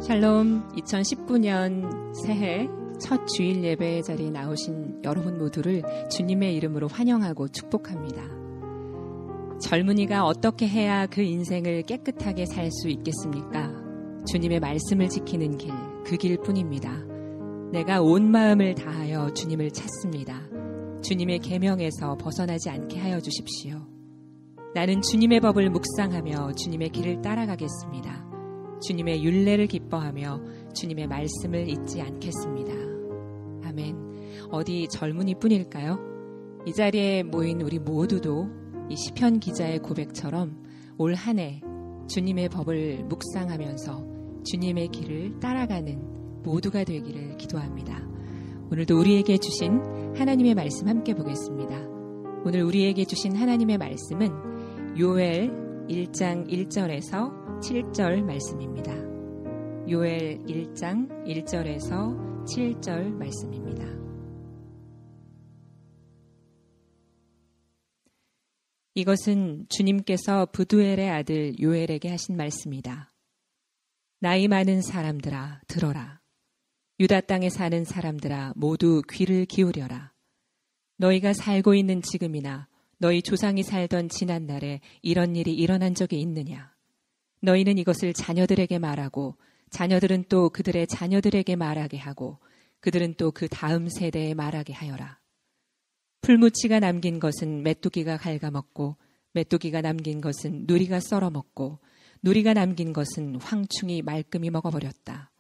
샬롬. 2019년 새해 첫 주일 예배 자리에 나오신 여러분 모두를 주님의 이름으로 환영하고 축복합니다. 젊은이가 어떻게 해야 그 인생을 깨끗하게 살 수 있겠습니까? 주님의 말씀을 지키는 길, 그 길뿐입니다. 내가 온 마음을 다하여 주님을 찾습니다. 주님의 계명에서 벗어나지 않게 하여 주십시오. 나는 주님의 법을 묵상하며 주님의 길을 따라가겠습니다. 주님의 율례를 기뻐하며 주님의 말씀을 잊지 않겠습니다. 아멘. 어디 젊은이뿐일까요? 이 자리에 모인 우리 모두도 이 시편 기자의 고백처럼 올 한 해 주님의 법을 묵상하면서 주님의 길을 따라가는 모두가 되기를 기도합니다. 오늘도 우리에게 주신 하나님의 말씀 함께 보겠습니다. 오늘 우리에게 주신 하나님의 말씀은 요엘 1장 1절에서 7절 말씀입니다. 요엘 1장 1절에서 7절 말씀입니다. 이것은 주님께서 부두엘의 아들 요엘에게 하신 말씀이다. 나이 많은 사람들아 들어라. 유다 땅에 사는 사람들아 모두 귀를 기울여라. 너희가 살고 있는 지금이나 너희 조상이 살던 지난날에 이런 일이 일어난 적이 있느냐? 너희는 이것을 자녀들에게 말하고 자녀들은 또 그들의 자녀들에게 말하게 하고 그들은 또 그 다음 세대에 말하게 하여라. 풀무치가 남긴 것은 메뚜기가 갉아먹고 메뚜기가 남긴 것은 누리가 썰어먹고 누리가 남긴 것은 황충이 말끔히 먹어버렸다.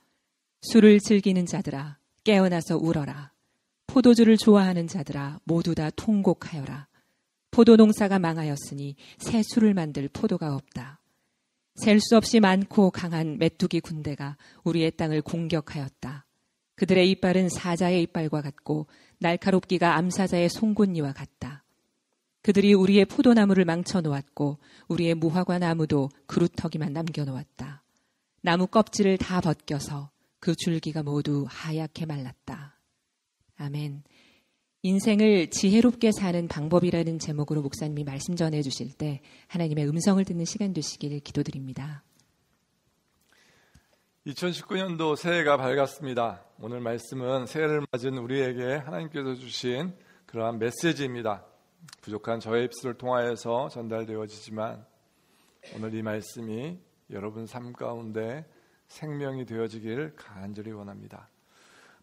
술을 즐기는 자들아 깨어나서 울어라. 포도주를 좋아하는 자들아 모두 다 통곡하여라. 포도 농사가 망하였으니 새 술을 만들 포도가 없다. 셀 수 없이 많고 강한 메뚜기 군대가 우리의 땅을 공격하였다. 그들의 이빨은 사자의 이빨과 같고 날카롭기가 암사자의 송곳니와 같다. 그들이 우리의 포도나무를 망쳐놓았고 우리의 무화과 나무도 그루터기만 남겨놓았다. 나무 껍질을 다 벗겨서 그 줄기가 모두 하얗게 말랐다. 아멘. 인생을 지혜롭게 사는 방법이라는 제목으로 목사님이 말씀 전해주실 때 하나님의 음성을 듣는 시간 되시길 기도드립니다. 2019년도 새해가 밝았습니다. 오늘 말씀은 새해를 맞은 우리에게 하나님께서 주신 그러한 메시지입니다. 부족한 저의 입술을 통하여서 전달되어지지만 오늘 이 말씀이 여러분 삶 가운데 생명이 되어지길 간절히 원합니다.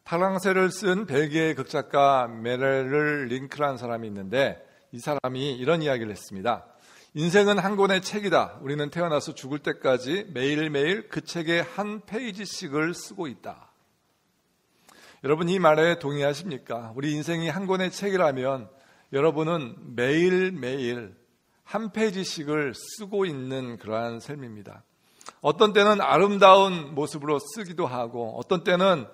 파랑새를 쓴 벨기에 극작가 메렐 링크라는 사람이 있는데 이 사람이 이런 이야기를 했습니다. 인생은 한 권의 책이다. 우리는 태어나서 죽을 때까지 매일매일 그 책의 한 페이지씩을 쓰고 있다. 여러분 이 말에 동의하십니까? 우리 인생이 한 권의 책이라면 여러분은 매일매일 한 페이지씩을 쓰고 있는 그러한 삶입니다. 어떤 때는 아름다운 모습으로 쓰기도 하고 어떤 때는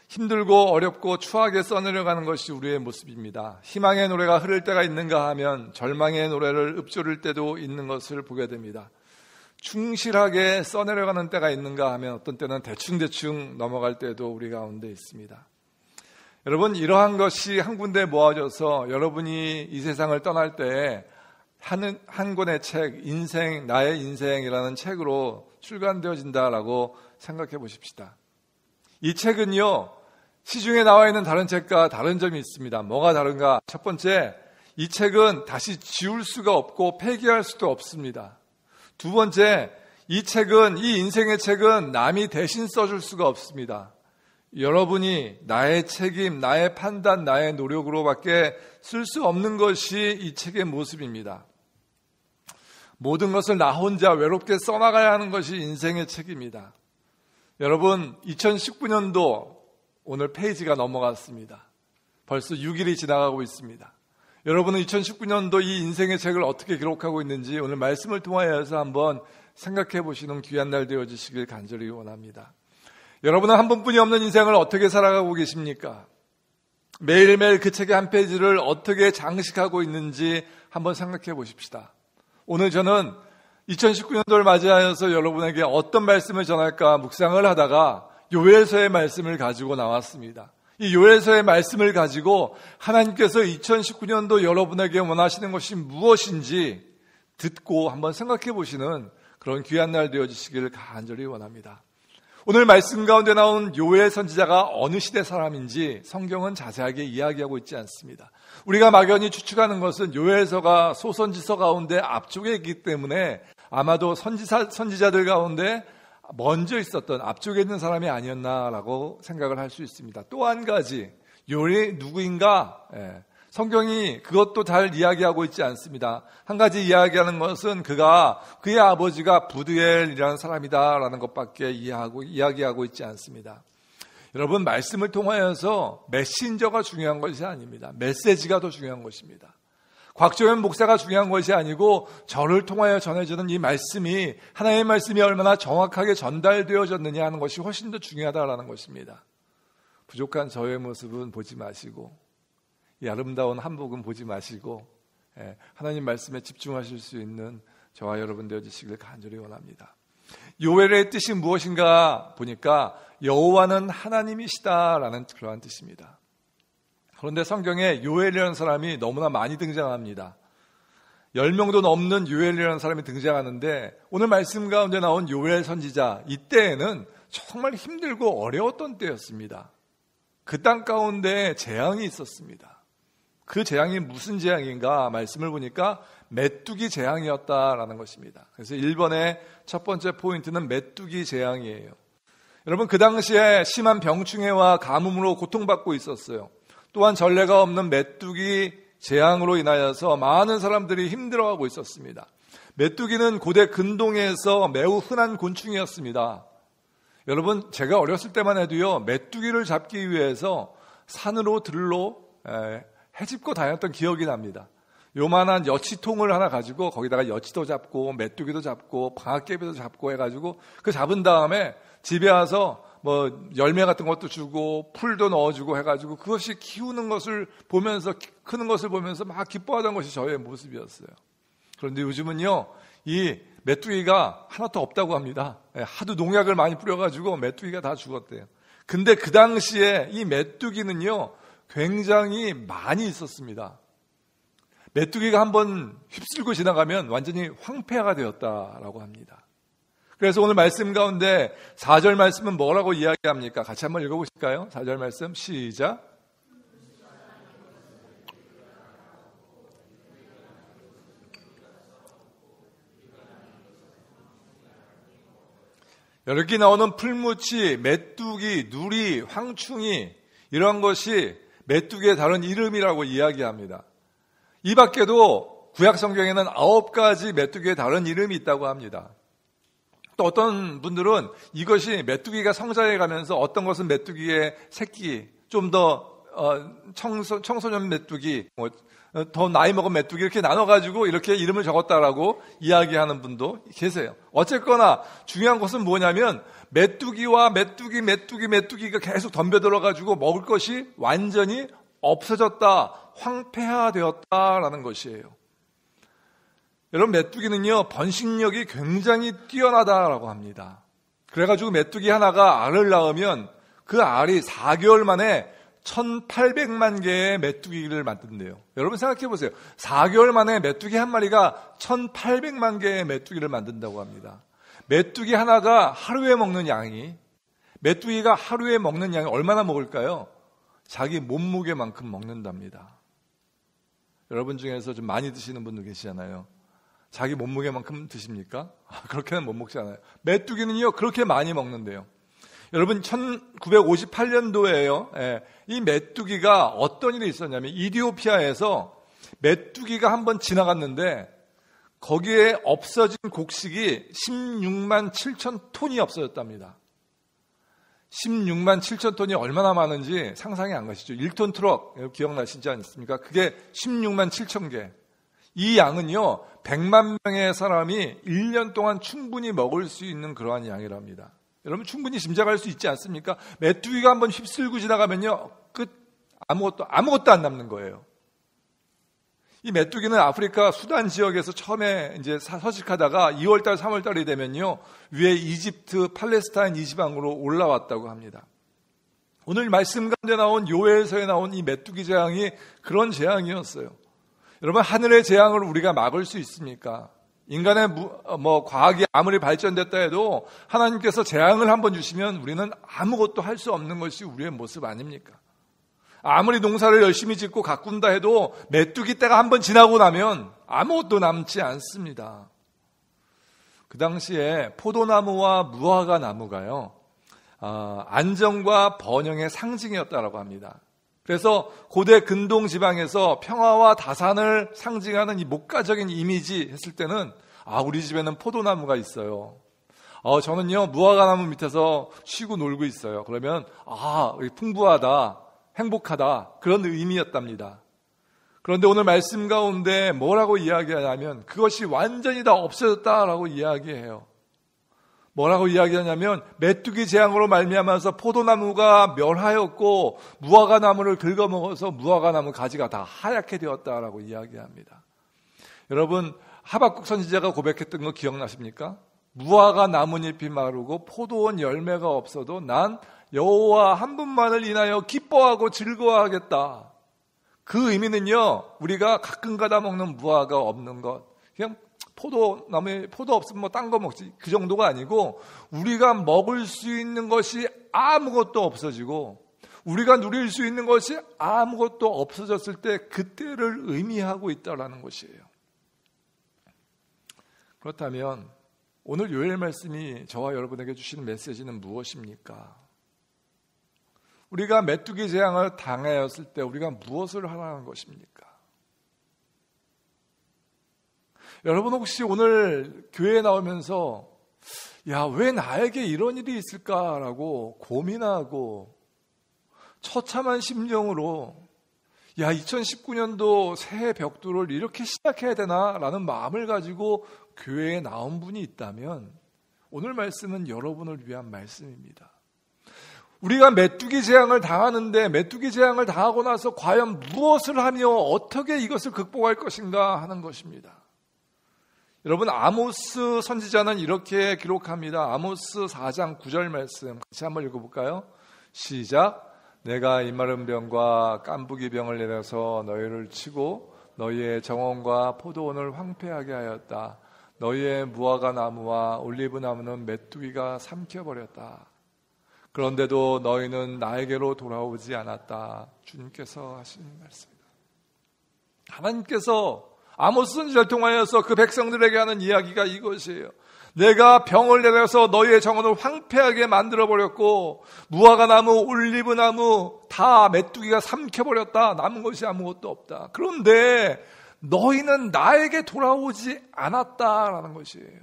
힘들고 어렵고 추하게 써내려가는 것이 우리의 모습입니다. 희망의 노래가 흐를 때가 있는가 하면 절망의 노래를 읊조릴 때도 있는 것을 보게 됩니다. 충실하게 써내려가는 때가 있는가 하면 어떤 때는 대충대충 넘어갈 때도 우리 가운데 있습니다. 여러분 이러한 것이 한 군데 모아져서 여러분이 이 세상을 떠날 때 한 권의 책, 인생, 나의 인생이라는 책으로 출간되어진다라고 생각해 보십시다. 이 책은요, 시중에 나와 있는 다른 책과 다른 점이 있습니다. 뭐가 다른가? 첫 번째, 이 책은 다시 지울 수가 없고 폐기할 수도 없습니다. 두 번째, 이 인생의 책은 남이 대신 써줄 수가 없습니다. 여러분이 나의 책임, 나의 판단, 나의 노력으로밖에 쓸 수 없는 것이 이 책의 모습입니다. 모든 것을 나 혼자 외롭게 써나가야 하는 것이 인생의 책입니다. 여러분 2019년도 오늘 페이지가 넘어갔습니다. 벌써 6일이 지나가고 있습니다. 여러분은 2019년도 이 인생의 책을 어떻게 기록하고 있는지 오늘 말씀을 통하여서 한번 생각해 보시는 귀한 날 되어주시길 간절히 원합니다. 여러분은 한 번뿐이 없는 인생을 어떻게 살아가고 계십니까? 매일매일 그 책의 한 페이지를 어떻게 장식하고 있는지 한번 생각해 보십시다. 오늘 저는 2019년도를 맞이하여서 여러분에게 어떤 말씀을 전할까 묵상을 하다가 요엘서의 말씀을 가지고 나왔습니다. 이 요엘서의 말씀을 가지고 하나님께서 2019년도 여러분에게 원하시는 것이 무엇인지 듣고 한번 생각해 보시는 그런 귀한 날 되어주시기를 간절히 원합니다. 오늘 말씀 가운데 나온 요엘 선지자가 어느 시대 사람인지 성경은 자세하게 이야기하고 있지 않습니다. 우리가 막연히 추측하는 것은 요엘서가 소선지서 가운데 앞쪽에 있기 때문에 아마도 선지자들 가운데 먼저 있었던 앞쪽에 있는 사람이 아니었나라고 생각을 할 수 있습니다. 또 한 가지, 요엘이 누구인가? 성경이 그것도 잘 이야기하고 있지 않습니다. 한 가지 이야기하는 것은 그의 아버지가 부드엘이라는 사람이다라는 것밖에 이야기하고 있지 않습니다. 여러분, 말씀을 통하여서 메신저가 중요한 것이 아닙니다. 메시지가 더 중요한 것입니다. 곽종현 목사가 중요한 것이 아니고 저를 통하여 전해지는 이 말씀이, 하나님의 말씀이 얼마나 정확하게 전달되어졌느냐 하는 것이 훨씬 더 중요하다라는 것입니다. 부족한 저의 모습은 보지 마시고 이 아름다운 한복은 보지 마시고 하나님 말씀에 집중하실 수 있는 저와 여러분 되어주시기를 간절히 원합니다. 요엘의 뜻이 무엇인가 보니까 여호와는 하나님이시다라는 그러한 뜻입니다. 그런데 성경에 요엘이라는 사람이 너무나 많이 등장합니다. 10명도 넘는 요엘이라는 사람이 등장하는데 오늘 말씀 가운데 나온 요엘 선지자, 이때에는 정말 힘들고 어려웠던 때였습니다. 그 땅 가운데 재앙이 있었습니다. 그 재앙이 무슨 재앙인가 말씀을 보니까 메뚜기 재앙이었다라는 것입니다. 그래서 1번의 첫 번째 포인트는 메뚜기 재앙이에요. 여러분, 그 당시에 심한 병충해와 가뭄으로 고통받고 있었어요. 또한 전례가 없는 메뚜기 재앙으로 인하여서 많은 사람들이 힘들어하고 있었습니다. 메뚜기는 고대 근동에서 매우 흔한 곤충이었습니다. 여러분, 제가 어렸을 때만 해도요, 메뚜기를 잡기 위해서 산으로 들로 헤집고 다녔던 기억이 납니다. 요만한 여치통을 하나 가지고 거기다가 여치도 잡고 메뚜기도 잡고 방앗개비도 잡고 해가지고 그 잡은 다음에 집에 와서 뭐 열매 같은 것도 주고 풀도 넣어주고 해가지고 그것이 키우는 것을 보면서, 크는 것을 보면서 막 기뻐하던 것이 저의 모습이었어요. 그런데 요즘은요, 이 메뚜기가 하나도 없다고 합니다. 하도 농약을 많이 뿌려가지고 메뚜기가 다 죽었대요. 근데 그 당시에 이 메뚜기는요, 굉장히 많이 있었습니다. 메뚜기가 한번 휩쓸고 지나가면 완전히 황폐화가 되었다라고 합니다. 그래서 오늘 말씀 가운데 4절 말씀은 뭐라고 이야기합니까? 같이 한번 읽어보실까요? 4절 말씀 시작. 여기 나오는 풀무치, 메뚜기, 누리, 황충이 이런 것이 메뚜기의 다른 이름이라고 이야기합니다. 이 밖에도 구약 성경에는 9가지 메뚜기의 다른 이름이 있다고 합니다. 또 어떤 분들은 이것이 메뚜기가 성장해 가면서 어떤 것은 메뚜기의 새끼, 좀 더 청소년 메뚜기, 더 나이 먹은 메뚜기 이렇게 나눠가지고 이렇게 이름을 적었다라고 이야기하는 분도 계세요. 어쨌거나 중요한 것은 뭐냐면 메뚜기와 메뚜기가 계속 덤벼들어가지고 먹을 것이 완전히 없어졌다, 황폐화되었다라는 것이에요. 여러분, 메뚜기는요, 번식력이 굉장히 뛰어나다라고 합니다. 그래가지고 메뚜기 하나가 알을 낳으면 그 알이 4개월 만에 1800만 개의 메뚜기를 만든대요. 여러분 생각해 보세요. 4개월 만에 메뚜기 한 마리가 1800만 개의 메뚜기를 만든다고 합니다. 메뚜기 하나가 하루에 먹는 양이, 메뚜기가 하루에 먹는 양이 얼마나 먹을까요? 자기 몸무게만큼 먹는답니다. 여러분 중에서 좀 많이 드시는 분들 계시잖아요. 자기 몸무게만큼 드십니까? 그렇게는 못 먹지 않아요. 메뚜기는요, 그렇게 많이 먹는데요. 여러분, 1958년도에요. 이 메뚜기가 어떤 일이 있었냐면 이디오피아에서 메뚜기가 한번 지나갔는데 거기에 없어진 곡식이 16만 7천 톤이 없어졌답니다. 16만 7천 톤이 얼마나 많은지 상상이 안 가시죠? 1톤 트럭 기억나시지 않습니까? 그게 16만 7천 개. 이 양은요, 100만 명의 사람이 1년 동안 충분히 먹을 수 있는 그러한 양이랍니다. 여러분 충분히 짐작할 수 있지 않습니까? 메뚜기가 한번 휩쓸고 지나가면요, 끝, 아무것도 안 남는 거예요. 이 메뚜기는 아프리카 수단 지역에서 처음에 이제 서식하다가 2월달, 3월달이 되면요, 위에 이집트, 팔레스타인 이 지방으로 올라왔다고 합니다. 오늘 말씀 가운데 나온 요엘서에 나온 이 메뚜기 재앙이 그런 재앙이었어요. 여러분, 하늘의 재앙을 우리가 막을 수 있습니까? 인간의 과학이 아무리 발전됐다 해도 하나님께서 재앙을 한번 주시면 우리는 아무것도 할 수 없는 것이 우리의 모습 아닙니까? 아무리 농사를 열심히 짓고 가꾼다 해도 메뚜기 때가 한번 지나고 나면 아무것도 남지 않습니다. 그 당시에 포도나무와 무화과 나무가요, 안정과 번영의 상징이었다고 합니다. 그래서 고대 근동 지방에서 평화와 다산을 상징하는 이 목가적인 이미지 했을 때는 우리 집에는 포도나무가 있어요. 저는요 무화과 나무 밑에서 쉬고 놀고 있어요. 그러면 풍부하다, 행복하다, 그런 의미였답니다. 그런데 오늘 말씀 가운데 뭐라고 이야기하냐면 그것이 완전히 다 없어졌다라고 이야기해요. 뭐라고 이야기하냐면 메뚜기 재앙으로 말미암아서 포도나무가 멸하였고 무화과 나무를 긁어먹어서 무화과 나무 가지가 다 하얗게 되었다라고 이야기합니다. 여러분, 하박국 선지자가 고백했던 거 기억나십니까? 무화과 나뭇잎이 마르고 포도원 열매가 없어도 난 여호와 한 분만을 인하여 기뻐하고 즐거워하겠다. 그 의미는요, 우리가 가끔가다 먹는 무화과 없는 것, 그냥 포도나무에 포도 없으면 딴 거 먹지, 그 정도가 아니고 우리가 먹을 수 있는 것이 아무것도 없어지고 우리가 누릴 수 있는 것이 아무것도 없어졌을 때 그때를 의미하고 있다는 것이에요. 그렇다면 오늘 요엘 말씀이 저와 여러분에게 주시는 메시지는 무엇입니까? 우리가 메뚜기 재앙을 당하였을 때 우리가 무엇을 하라는 것입니까? 여러분 혹시 오늘 교회에 나오면서 왜 나에게 이런 일이 있을까라고 고민하고 처참한 심정으로 2019년도 새해 벽두를 이렇게 시작해야 되나라는 마음을 가지고 교회에 나온 분이 있다면 오늘 말씀은 여러분을 위한 말씀입니다. 우리가 메뚜기 재앙을 당하는데 메뚜기 재앙을 당하고 나서 과연 무엇을 하며 어떻게 이것을 극복할 것인가 하는 것입니다. 여러분, 아모스 선지자는 이렇게 기록합니다. 아모스 4장 9절 말씀 같이 한번 읽어볼까요? 시작. 내가 이마른 병과 깐부기 병을 내려서 너희를 치고 너희의 정원과 포도원을 황폐하게 하였다. 너희의 무화과 나무와 올리브 나무는 메뚜기가 삼켜버렸다. 그런데도 너희는 나에게로 돌아오지 않았다. 주님께서 하신 말씀입니다. 하나님께서 아모스 선지자를 통하여서 그 백성들에게 하는 이야기가 이것이에요. 내가 병을 내려서 너희의 정원을 황폐하게 만들어버렸고 무화과 나무, 올리브 나무 다 메뚜기가 삼켜버렸다. 남은 것이 아무것도 없다. 그런데 너희는 나에게 돌아오지 않았다라는 것이에요.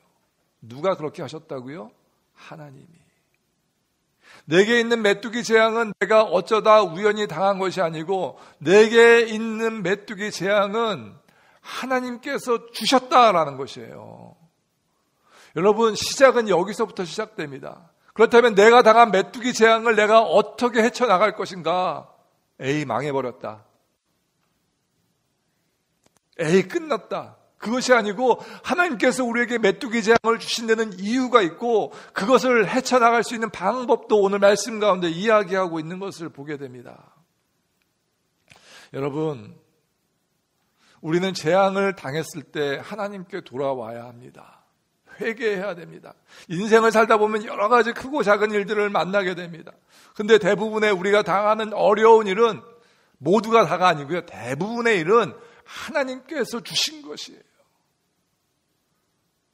누가 그렇게 하셨다고요? 하나님이. 내게 있는 메뚜기 재앙은 내가 어쩌다 우연히 당한 것이 아니고 내게 있는 메뚜기 재앙은 하나님께서 주셨다라는 것이에요. 여러분, 시작은 여기서부터 시작됩니다. 그렇다면 내가 당한 메뚜기 재앙을 내가 어떻게 헤쳐나갈 것인가? 망해버렸다. 끝났다. 그것이 아니고 하나님께서 우리에게 메뚜기 재앙을 주신 데는 이유가 있고 그것을 헤쳐나갈 수 있는 방법도 오늘 말씀 가운데 이야기하고 있는 것을 보게 됩니다. 여러분, 우리는 재앙을 당했을 때 하나님께 돌아와야 합니다. 회개해야 됩니다. 인생을 살다 보면 여러 가지 크고 작은 일들을 만나게 됩니다. 근데 대부분의 우리가 당하는 어려운 일은 모두가 다가 아니고요. 대부분의 일은 하나님께서 주신 것이에요.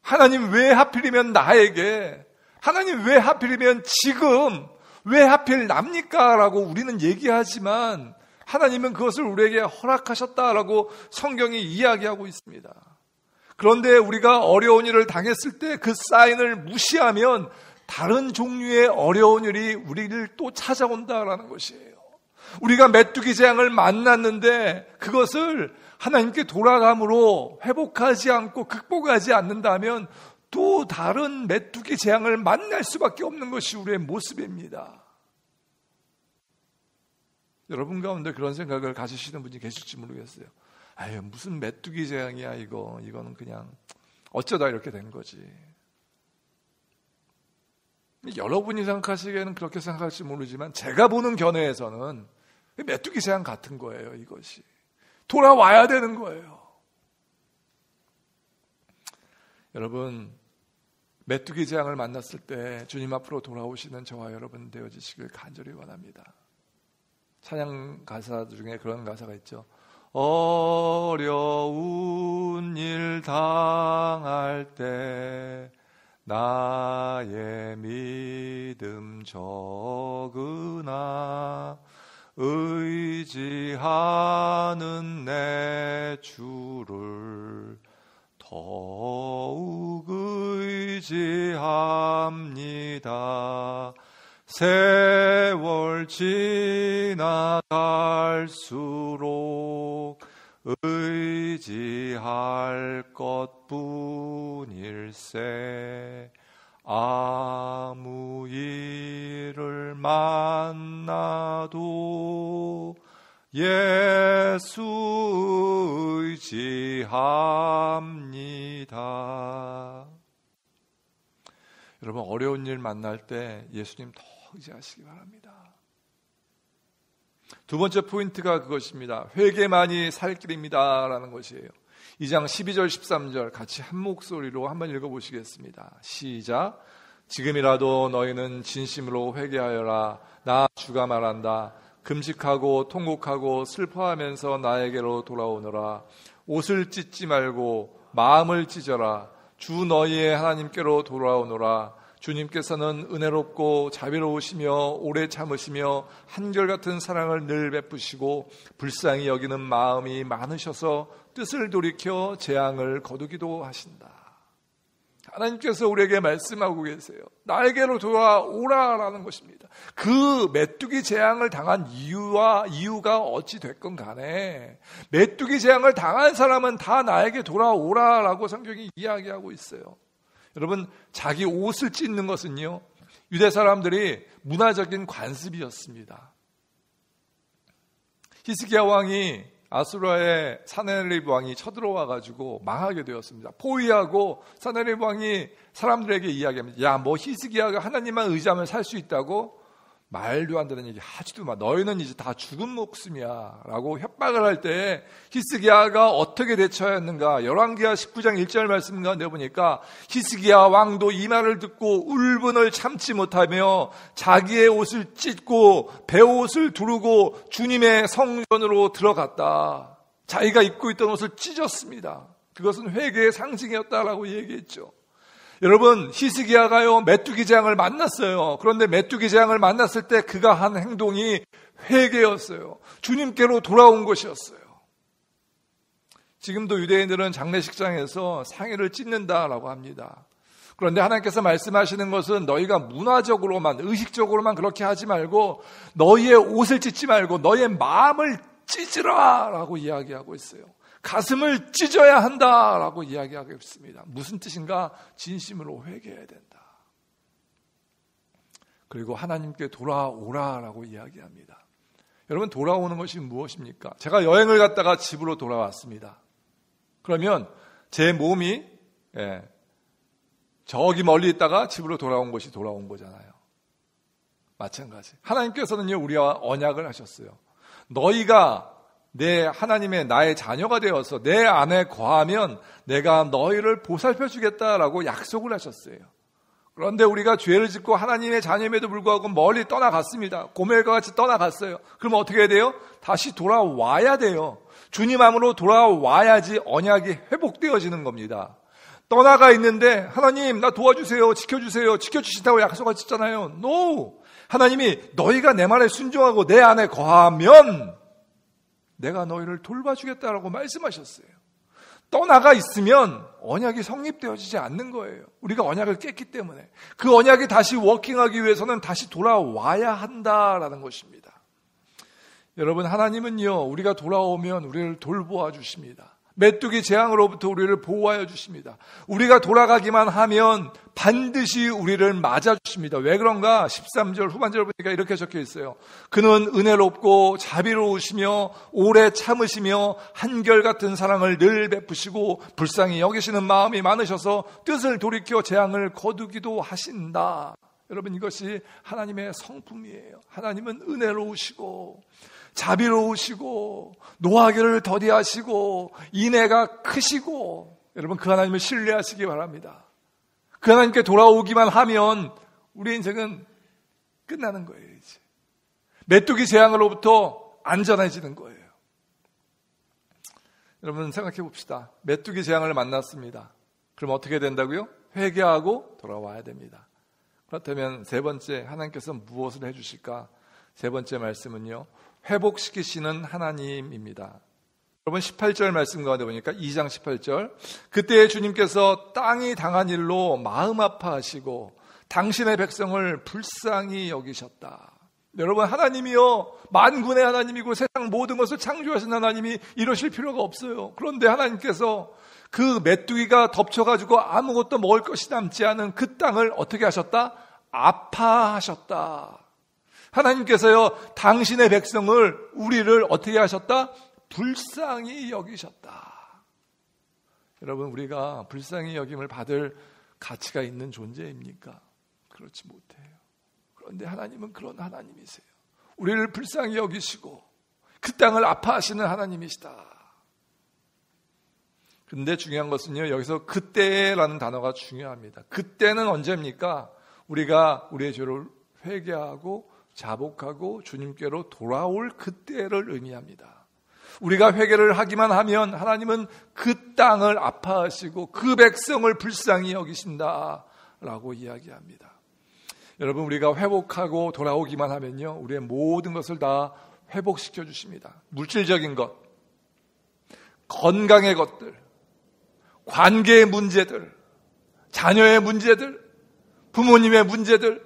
하나님 왜 하필이면 나에게, 하나님 왜 하필이면 지금, 왜 하필 납니까? 라고 우리는 얘기하지만 하나님은 그것을 우리에게 허락하셨다라고 성경이 이야기하고 있습니다. 그런데 우리가 어려운 일을 당했을 때 그 사인을 무시하면 다른 종류의 어려운 일이 우리를 또 찾아온다라는 것이에요. 우리가 메뚜기 재앙을 만났는데 그것을 하나님께 돌아감으로 회복하지 않고 극복하지 않는다면 또 다른 메뚜기 재앙을 만날 수밖에 없는 것이 우리의 모습입니다. 여러분 가운데 그런 생각을 가지시는 분이 계실지 모르겠어요. 무슨 메뚜기 재앙이야 이거는 그냥 어쩌다 이렇게 된 거지. 여러분이 생각하시기에는 그렇게 생각할지 모르지만 제가 보는 견해에서는 메뚜기 재앙 같은 거예요. 이것이 돌아와야 되는 거예요. 여러분, 메뚜기 재앙을 만났을 때 주님 앞으로 돌아오시는 저와 여러분 되어지시길 간절히 원합니다. 찬양 가사 중에 그런 가사가 있죠. 어려운 일 당할 때 나의 믿음 적으나 의지하는 내 주를 더욱 의지합니다. 세월 지나갈수록 의지할 것뿐일세. 아무 일을 만나도 예수 의지합니다. 여러분, 어려운 일 만날 때 예수님 더 의지하시기 바랍니다. 두 번째 포인트가 그것입니다. 회개만이 살 길입니다 라는 것이에요. 2장 12절 13절 같이 한 목소리로 한번 읽어보시겠습니다. 시작. 지금이라도 너희는 진심으로 회개하여라. 나 주가 말한다. 금식하고 통곡하고 슬퍼하면서 나에게로 돌아오너라. 옷을 찢지 말고 마음을 찢어라. 주 너희의 하나님께로 돌아오너라. 주님께서는 은혜롭고 자비로우시며 오래 참으시며 한결같은 사랑을 늘 베푸시고 불쌍히 여기는 마음이 많으셔서 뜻을 돌이켜 재앙을 거두기도 하신다. 하나님께서 우리에게 말씀하고 계세요. 나에게로 돌아오라라는 것입니다. 그 메뚜기 재앙을 당한 이유가 어찌 됐건 간에 메뚜기 재앙을 당한 사람은 다 나에게 돌아오라라고 성경이 이야기하고 있어요. 여러분, 자기 옷을 찢는 것은요, 유대 사람들이 문화적인 관습이었습니다. 히스기야 왕이 아수라의 사네립 왕이 쳐들어와가지고 망하게 되었습니다. 포위하고 사네립 왕이 사람들에게 이야기합니다. 야, 뭐 히스기야가 하나님만 의지하면 살 수 있다고? 말도 안 되는 얘기 하지도 마. 너희는 이제 다 죽은 목숨이야 라고 협박을 할 때 히스기야가 어떻게 대처해야 했는가? 열왕기하 19장 1절 말씀 가운데 보니까 히스기야 왕도 이 말을 듣고 울분을 참지 못하며 자기의 옷을 찢고 베옷을 두르고 주님의 성전으로 들어갔다. 자기가 입고 있던 옷을 찢었습니다. 그것은 회개의 상징이었다라고 얘기했죠. 여러분, 히스기야가요 메뚜기 재앙을 만났어요. 그런데 메뚜기 재앙을 만났을 때 그가 한 행동이 회개였어요. 주님께로 돌아온 것이었어요. 지금도 유대인들은 장례식장에서 상의를 찢는다라고 합니다. 그런데 하나님께서 말씀하시는 것은 너희가 문화적으로만, 의식적으로만 그렇게 하지 말고 너희의 옷을 찢지 말고 너희의 마음을 찢으라 라고 이야기하고 있어요. 가슴을 찢어야 한다라고 이야기하고 있습니다. 무슨 뜻인가? 진심으로 회개해야 된다. 그리고 하나님께 돌아오라라고 이야기합니다. 여러분, 돌아오는 것이 무엇입니까? 제가 여행을 갔다가 집으로 돌아왔습니다. 그러면 제 몸이 저기 멀리 있다가 집으로 돌아온 것이 돌아온 거잖아요. 마찬가지. 하나님께서는요, 우리와 언약을 하셨어요. 너희가 내 하나님의 나의 자녀가 되어서 내 안에 거하면 내가 너희를 보살펴 주겠다라고 약속을 하셨어요. 그런데 우리가 죄를 짓고 하나님의 자녀임에도 불구하고 멀리 떠나갔습니다. 고멜과 같이 떠나갔어요. 그럼 어떻게 해야 돼요? 다시 돌아와야 돼요. 주님 안으로 돌아와야지 언약이 회복되어지는 겁니다. 떠나가 있는데 하나님 나 도와주세요, 지켜주세요, 지켜주신다고 약속하셨잖아요. No! 하나님이 너희가 내 말에 순종하고 내 안에 거하면 내가 너희를 돌봐주겠다라고 말씀하셨어요. 떠나가 있으면 언약이 성립되어지지 않는 거예요. 우리가 언약을 깼기 때문에. 그 언약이 다시 워킹하기 위해서는 다시 돌아와야 한다라는 것입니다. 여러분, 하나님은요, 우리가 돌아오면 우리를 돌보아 주십니다. 메뚜기 재앙으로부터 우리를 보호하여 주십니다. 우리가 돌아가기만 하면 반드시 우리를 맞아주십니다. 왜 그런가? 13절 후반절 보니까 이렇게 적혀 있어요. 그는 은혜롭고 자비로우시며 오래 참으시며 한결같은 사랑을 늘 베푸시고 불쌍히 여기시는 마음이 많으셔서 뜻을 돌이켜 재앙을 거두기도 하신다. 여러분, 이것이 하나님의 성품이에요. 하나님은 은혜로우시고 자비로우시고 노하기를 더디하시고 인애가 크시고, 여러분, 그 하나님을 신뢰하시기 바랍니다. 그 하나님께 돌아오기만 하면 우리 인생은 끝나는 거예요. 이제 메뚜기 재앙으로부터 안전해지는 거예요. 여러분, 생각해 봅시다. 메뚜기 재앙을 만났습니다. 그럼 어떻게 된다고요? 회개하고 돌아와야 됩니다. 그렇다면 세 번째, 하나님께서 무엇을 해주실까? 세 번째 말씀은요, 회복시키시는 하나님입니다. 여러분, 18절 말씀 가운데 보니까 2장 18절, 그때 주님께서 땅이 당한 일로 마음 아파하시고 당신의 백성을 불쌍히 여기셨다. 여러분, 하나님이요, 만군의 하나님이고 세상 모든 것을 창조하신 하나님이 이러실 필요가 없어요. 그런데 하나님께서 그 메뚜기가 덮쳐가지고 아무것도 먹을 것이 남지 않은 그 땅을 어떻게 하셨다? 아파하셨다. 하나님께서요, 당신의 백성을, 우리를 어떻게 하셨다? 불쌍히 여기셨다. 여러분, 우리가 불쌍히 여김을 받을 가치가 있는 존재입니까? 그렇지 못해요. 그런데 하나님은 그런 하나님이세요. 우리를 불쌍히 여기시고 그 땅을 아파하시는 하나님이시다. 근데 중요한 것은요, 여기서 그때라는 단어가 중요합니다. 그때는 언제입니까? 우리가 우리의 죄를 회개하고 자복하고 주님께로 돌아올 그때를 의미합니다. 우리가 회개를 하기만 하면 하나님은 그 땅을 아파하시고 그 백성을 불쌍히 여기신다라고 이야기합니다. 여러분, 우리가 회복하고 돌아오기만 하면요, 우리의 모든 것을 다 회복시켜 주십니다. 물질적인 것, 건강의 것들, 관계의 문제들, 자녀의 문제들, 부모님의 문제들,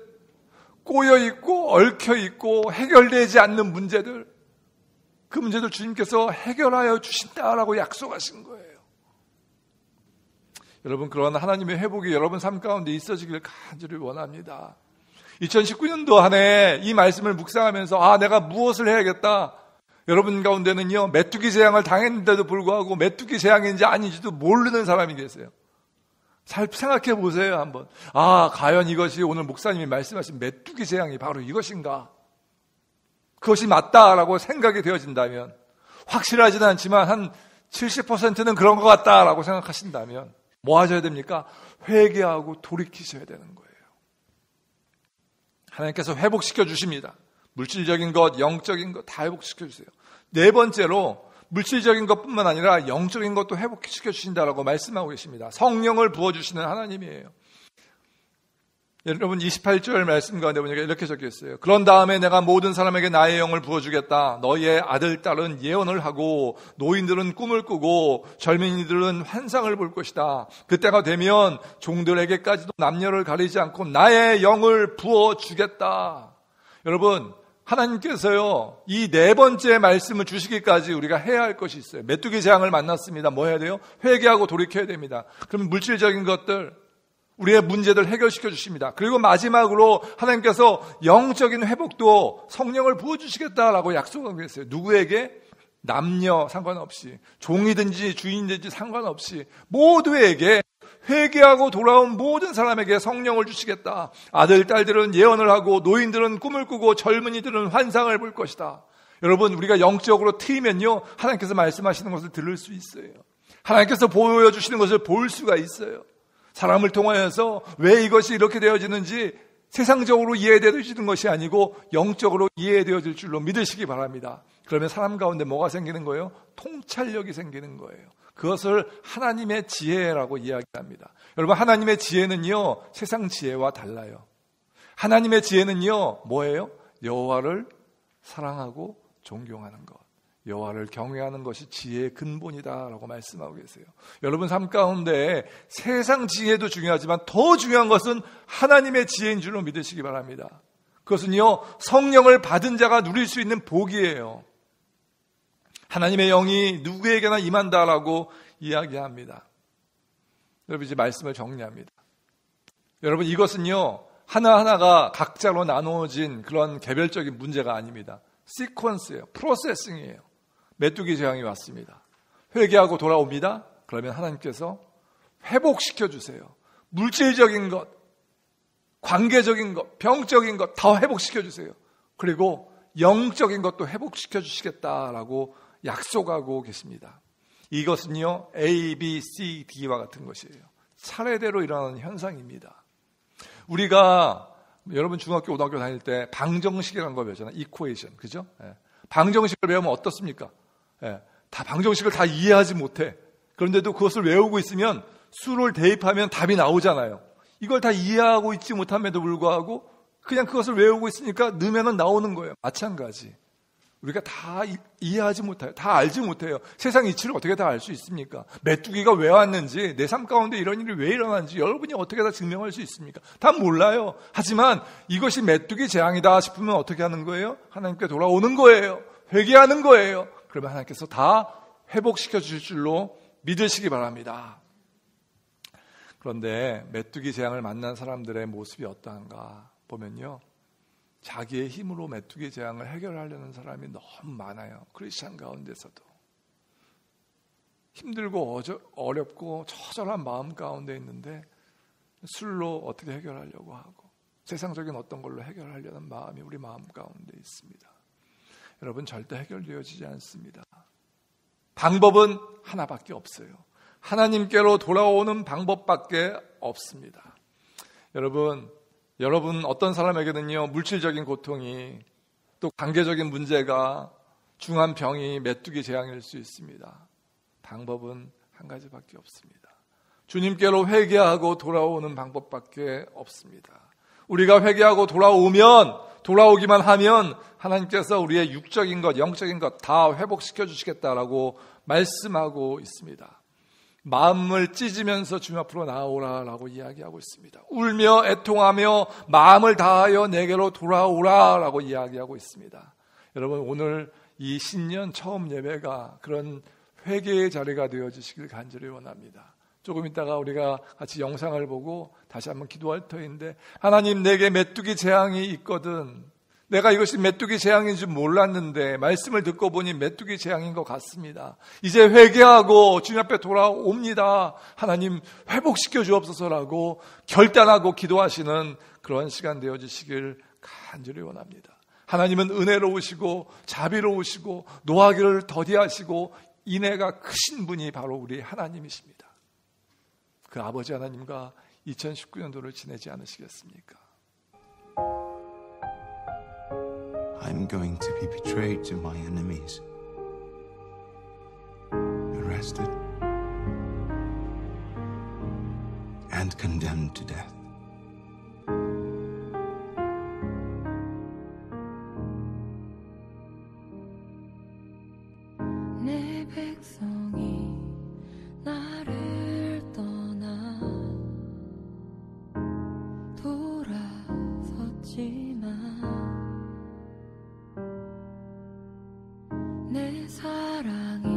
꼬여있고 얽혀있고 해결되지 않는 문제들, 그 문제들 주님께서 해결하여 주신다라고 약속하신 거예요. 여러분, 그런 하나님의 회복이 여러분 삶 가운데 있어지길 간절히 원합니다. 2019년도 한 해 이 말씀을 묵상하면서 내가 무엇을 해야겠다. 여러분 가운데는요, 메뚜기 재앙을 당했는데도 불구하고 메뚜기 재앙인지 아닌지도 모르는 사람이 계세요. 잘 생각해 보세요, 한번. 과연 이것이 오늘 목사님이 말씀하신 메뚜기 재앙이 바로 이것인가? 그것이 맞다라고 생각이 되어진다면, 확실하지는 않지만 한 70%는 그런 것 같다라고 생각하신다면 뭐 하셔야 됩니까? 회개하고 돌이키셔야 되는 거예요. 하나님께서 회복시켜 주십니다. 물질적인 것, 영적인 것 다 회복시켜 주세요. 네 번째로 물질적인 것뿐만 아니라 영적인 것도 회복시켜 주신다라고 말씀하고 계십니다. 성령을 부어주시는 하나님이에요. 여러분, 28절 말씀 가운데 보니까 이렇게 적혀 있어요. 그런 다음에 내가 모든 사람에게 나의 영을 부어주겠다. 너희의 아들, 딸은 예언을 하고 노인들은 꿈을 꾸고 젊은이들은 환상을 볼 것이다. 그때가 되면 종들에게까지도 남녀를 가리지 않고 나의 영을 부어주겠다. 여러분, 하나님께서요, 이 네 번째 말씀을 주시기까지 우리가 해야 할 것이 있어요. 메뚜기 재앙을 만났습니다. 뭐 해야 돼요? 회개하고 돌이켜야 됩니다. 그럼 물질적인 것들, 우리의 문제들 해결시켜 주십니다. 그리고 마지막으로 하나님께서 영적인 회복도 성령을 부어주시겠다라고 약속하고 계세요. 누구에게? 남녀 상관없이, 종이든지 주인든지 상관없이 모두에게, 회개하고 돌아온 모든 사람에게 성령을 주시겠다. 아들, 딸들은 예언을 하고 노인들은 꿈을 꾸고 젊은이들은 환상을 볼 것이다. 여러분, 우리가 영적으로 트이면요, 하나님께서 말씀하시는 것을 들을 수 있어요. 하나님께서 보여주시는 것을 볼 수가 있어요. 사람을 통하여서 왜 이것이 이렇게 되어지는지 세상적으로 이해되어지는 것이 아니고 영적으로 이해되어질 줄로 믿으시기 바랍니다. 그러면 사람 가운데 뭐가 생기는 거예요? 통찰력이 생기는 거예요. 그것을 하나님의 지혜라고 이야기합니다. 여러분, 하나님의 지혜는요, 세상 지혜와 달라요. 하나님의 지혜는요, 뭐예요? 여호와를 사랑하고 존경하는 것, 여호와를 경외하는 것이 지혜의 근본이다라고 말씀하고 계세요. 여러분 삶 가운데 세상 지혜도 중요하지만 더 중요한 것은 하나님의 지혜인 줄로 믿으시기 바랍니다. 그것은요, 성령을 받은 자가 누릴 수 있는 복이에요. 하나님의 영이 누구에게나 임한다라고 이야기합니다. 여러분, 이제 말씀을 정리합니다. 여러분, 이것은요, 하나하나가 각자로 나누어진 그런 개별적인 문제가 아닙니다. 시퀀스예요. 프로세싱이에요. 메뚜기 재앙이 왔습니다. 회개하고 돌아옵니다. 그러면 하나님께서 회복시켜 주세요. 물질적인 것, 관계적인 것, 병적인 것 다 회복시켜 주세요. 그리고 영적인 것도 회복시켜 주시겠다라고 약속하고 계십니다. 이것은요, A, B, C, D와 같은 것이에요. 차례대로 일어나는 현상입니다. 우리가 여러분 중학교, 고등학교 다닐 때 방정식이라는 거 배우잖아요. 이퀘이션, 그죠? 예. 방정식을 배우면 어떻습니까? 예. 다 방정식을 다 이해하지 못해. 그런데도 그것을 외우고 있으면 수를 대입하면 답이 나오잖아요. 이걸 다 이해하고 있지 못함에도 불구하고 그냥 그것을 외우고 있으니까 넣으면 나오는 거예요. 마찬가지. 우리가 다 이해하지 못해요. 다 알지 못해요. 세상 이치를 어떻게 다 알 수 있습니까? 메뚜기가 왜 왔는지, 내 삶 가운데 이런 일이 왜 일어나는지 여러분이 어떻게 다 증명할 수 있습니까? 다 몰라요. 하지만 이것이 메뚜기 재앙이다 싶으면 어떻게 하는 거예요? 하나님께 돌아오는 거예요. 회개하는 거예요. 그러면 하나님께서 다 회복시켜 주실 줄로 믿으시기 바랍니다. 그런데 메뚜기 재앙을 만난 사람들의 모습이 어떠한가 보면요, 자기의 힘으로 메뚜기 재앙을 해결하려는 사람이 너무 많아요. 크리스찬 가운데서도 힘들고 어렵고 처절한 마음 가운데 있는데 술로 어떻게 해결하려고 하고 세상적인 어떤 걸로 해결하려는 마음이 우리 마음 가운데 있습니다. 여러분, 절대 해결되어지지 않습니다. 방법은 하나밖에 없어요. 하나님께로 돌아오는 방법밖에 없습니다. 여러분 어떤 사람에게는요, 물질적인 고통이, 또 관계적인 문제가, 중한 병이 메뚜기 재앙일 수 있습니다. 방법은 한 가지밖에 없습니다. 주님께로 회개하고 돌아오는 방법밖에 없습니다. 우리가 회개하고 돌아오기만 하면 하나님께서 우리의 육적인 것, 영적인 것 다 회복시켜 주시겠다라고 말씀하고 있습니다. 마음을 찢으면서 주님 앞으로 나오라라고 이야기하고 있습니다. 울며 애통하며 마음을 다하여 내게로 돌아오라라고 이야기하고 있습니다. 여러분, 오늘 이 신년 처음 예배가 그런 회개의 자리가 되어주시길 간절히 원합니다. 조금 있다가 우리가 같이 영상을 보고 다시 한번 기도할 터인데, 하나님, 내게 메뚜기 재앙이 있거든. 내가 이것이 메뚜기 재앙인 줄 몰랐는데 말씀을 듣고 보니 메뚜기 재앙인 것 같습니다. 이제 회개하고 주님 앞에 돌아옵니다. 하나님, 회복시켜 주옵소서라고 결단하고 기도하시는 그런 시간 되어주시길 간절히 원합니다. 하나님은 은혜로우시고 자비로우시고 노하기를 더디하시고 인애가 크신 분이 바로 우리 하나님이십니다. 그 아버지 하나님과 2019년도를 지내지 않으시겠습니까? I'm going to be betrayed to my enemies, arrested, and condemned to death. 내 백성이 나를 떠나 돌아섰지만 내 사랑이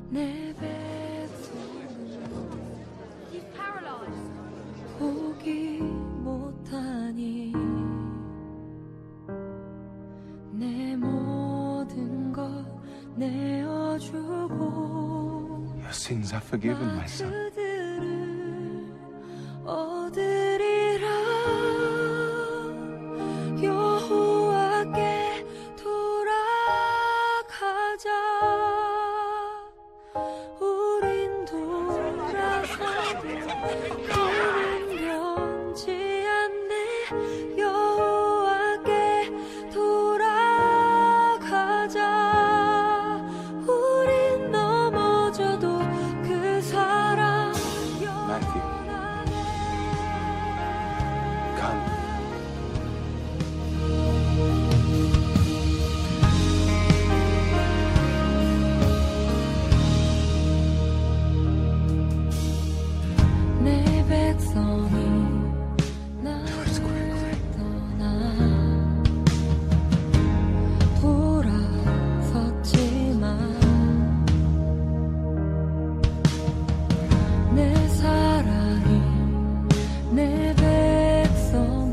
내 백성을 포기 못하니 내 모든 것 내어주고 Your sins are forgiven, my son. 그들을 얻으리라. 여호와께 돌아가자. 우린 돌아서도 그는 변치 않네. 여호와께 돌아가자. 우린 넘어져도 그 사랑 영원하네. Come. 내 백성이 나를 떠나 돌아섰지만 내 사랑이 내 백성을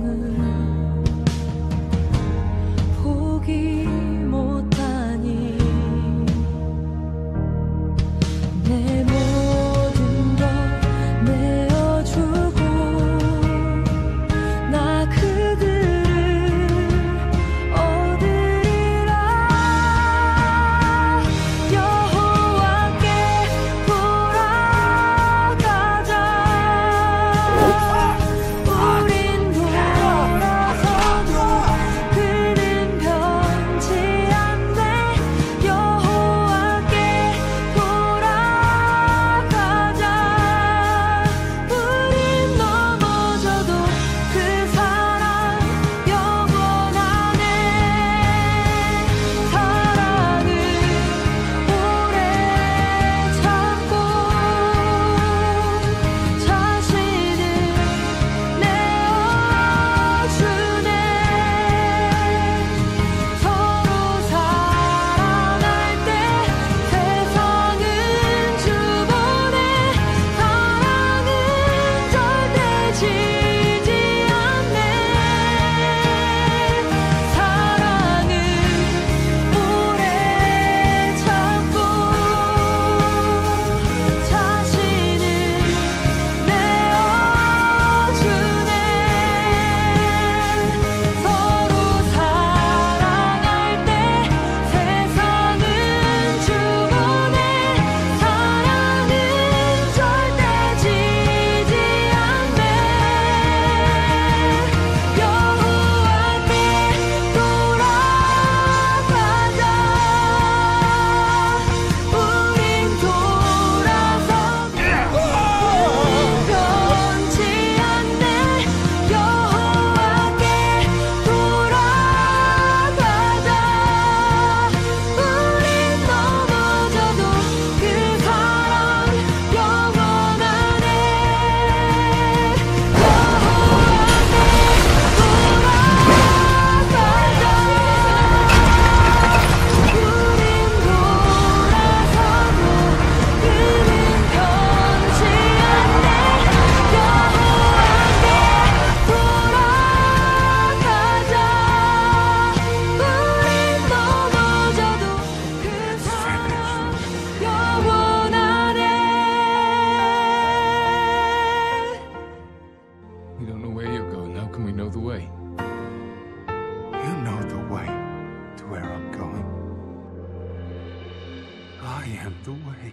I am the way,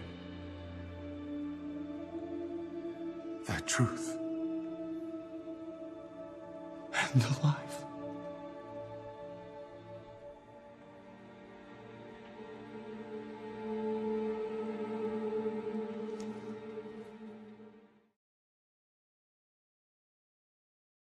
the truth, and the life.